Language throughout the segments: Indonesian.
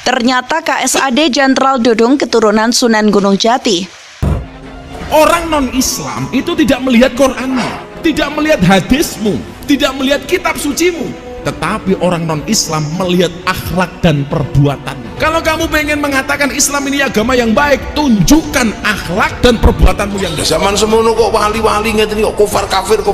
Ternyata KSAD Jenderal Dudung keturunan Sunan Gunung Jati. Orang non-Islam itu tidak melihat Quranmu, tidak melihat hadismu, tidak melihat kitab sucimu, tetapi orang non-Islam melihat akhlak dan perbuatan. Kalau kamu pengen mengatakan Islam ini agama yang baik, tunjukkan akhlak dan perbuatanmu yang baik. Zaman semono kok wali-wali ngeten kok kufar kafir.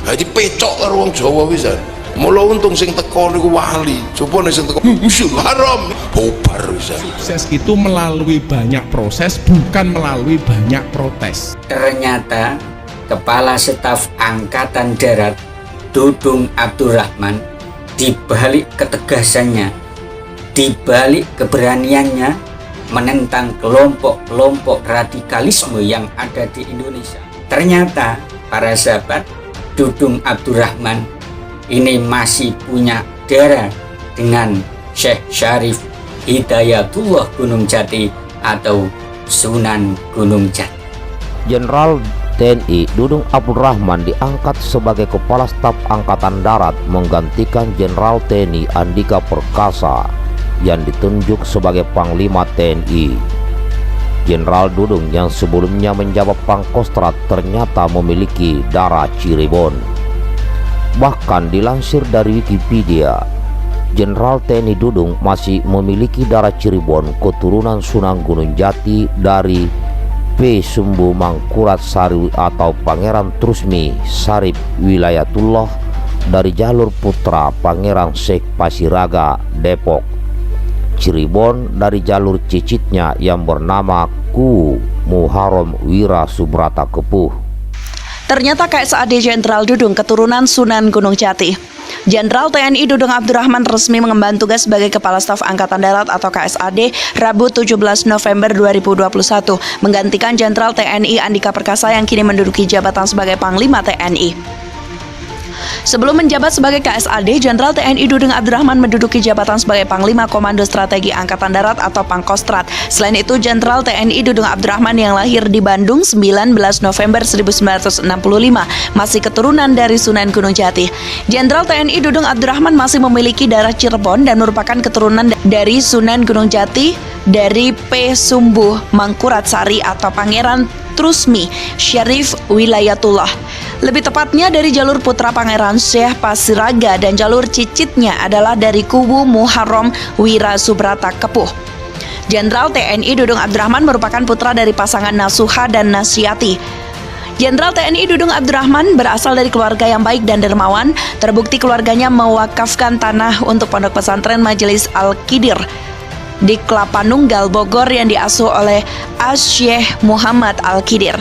Haji pecok karo wong Jawa pisan. Mula untung sing teko niku wali. Coba nek sing teko musuh haram bubar pisan. Sukses itu melalui banyak proses, bukan melalui banyak protes. Ternyata Kepala Staf Angkatan Darat Dudung Abdurrahman, dibalik ketegasannya, dibalik keberaniannya menentang kelompok-kelompok radikalisme yang ada di Indonesia, ternyata para sahabat, Dudung Abdurrahman ini masih punya darah dengan Syekh Syarif Hidayatullah Gunung Jati atau Sunan Gunung Jati. Jenderal TNI Dudung Abdurrahman diangkat sebagai Kepala Staf Angkatan Darat menggantikan Jenderal TNI Andika Perkasa yang ditunjuk sebagai Panglima TNI. Jenderal Dudung yang sebelumnya menjabat Pangkostrat ternyata memiliki darah Cirebon. Bahkan dilansir dari Wikipedia, Jenderal TNI Dudung masih memiliki darah Cirebon keturunan Sunan Gunung Jati dari P. Sumbu Mangkurat Sari atau Pangeran Trusmi Sarip Wilayatullah dari jalur putra Pangeran Syekh Pasiraga Depok. Cirebon dari jalur cicitnya yang bernama Ku Muharram Wira Subrata Kepuh. Ternyata KSAD Jenderal Dudung keturunan Sunan Gunung Jati. Jenderal TNI Dudung Abdurrahman resmi mengemban tugas sebagai Kepala Staf Angkatan Darat atau KSAD Rabu 17 November 2021 menggantikan Jenderal TNI Andika Perkasa yang kini menduduki jabatan sebagai Panglima TNI. Sebelum menjabat sebagai KSAD, Jenderal TNI Dudung Abdurrahman menduduki jabatan sebagai Panglima Komando Strategi Angkatan Darat atau Pangkostrat. Selain itu, Jenderal TNI Dudung Abdurrahman yang lahir di Bandung 19 November 1965 masih keturunan dari Sunan Gunung Jati. Jenderal TNI Dudung Abdurrahman masih memiliki darah Cirebon dan merupakan keturunan dari Sunan Gunung Jati dari P. Sumbu Mangkurat Sari atau Pangeran Trusmi Syarif Wilayatullah. Lebih tepatnya dari jalur putra Pangeran Syekh Pasiraga dan jalur cicitnya adalah dari kubu Muharram Wira Subrata Kepuh. Jenderal TNI Dudung Abdurrahman merupakan putra dari pasangan Nasuha dan Nasyati. Jenderal TNI Dudung Abdurrahman berasal dari keluarga yang baik dan dermawan. Terbukti keluarganya mewakafkan tanah untuk pondok pesantren Majelis Al-Qidir di Kelapa Nunggal, Bogor yang diasuh oleh Syekh Muhammad Al-Qidir.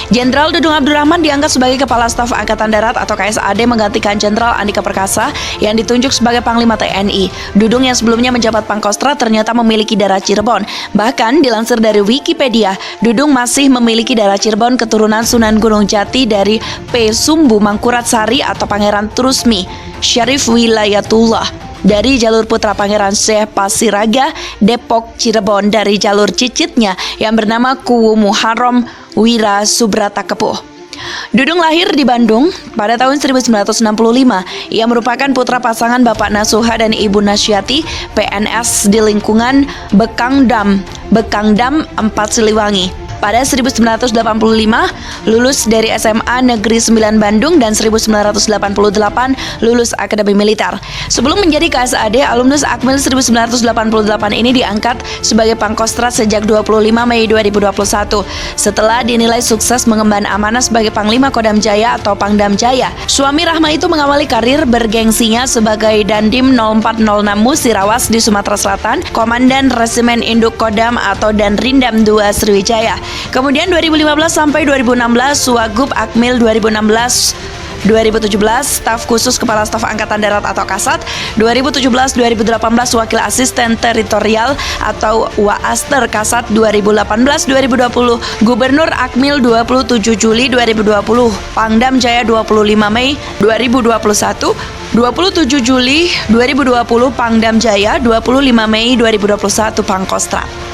Jenderal Dudung Abdurrahman diangkat sebagai Kepala Staf Angkatan Darat atau KSAD menggantikan Jenderal Andika Perkasa yang ditunjuk sebagai Panglima TNI. Dudung yang sebelumnya menjabat Pangkostrat ternyata memiliki darah Cirebon. Bahkan dilansir dari Wikipedia, Dudung masih memiliki darah Cirebon keturunan Sunan Gunung Jati dari P. Sumbu Mangkurat Sari atau Pangeran Trusmi Syarif Wilayatullah dari jalur putra Pangeran Syekh Pasiraga Depok Cirebon dari jalur cicitnya yang bernama Kuwu Muharram Wira Subrata Kepuh. Dudung lahir di Bandung pada tahun 1965. Ia merupakan putra pasangan Bapak Nasuha dan Ibu Nasyati, PNS di lingkungan Bekangdam 4 Siliwangi. Pada 1985, lulus dari SMA Negeri 9 Bandung dan 1988 lulus Akademi Militer. Sebelum menjadi KSAD, alumnus Akmil 1988 ini diangkat sebagai Pangkostrat sejak 25 Mei 2021. Setelah dinilai sukses mengemban amanah sebagai Panglima Kodam Jaya atau Pangdam Jaya, suami Rahma itu mengawali karir bergengsinya sebagai Dandim 0406 Musirawas di Sumatera Selatan, Komandan Resimen Induk Kodam atau Danrindam 2 Sriwijaya. Kemudian 2015 sampai 2016 Wagub Akmil 2017 Staf Khusus Kepala Staf Angkatan Darat atau Kasat, 2017-2018 Wakil Asisten Teritorial atau Waaster Kasat, 2018-2020 Gubernur Akmil 27 Juli 2020, Pangdam Jaya 25 Mei 2021, 27 Juli 2020 Pangdam Jaya, 25 Mei 2021 Pangkostrat.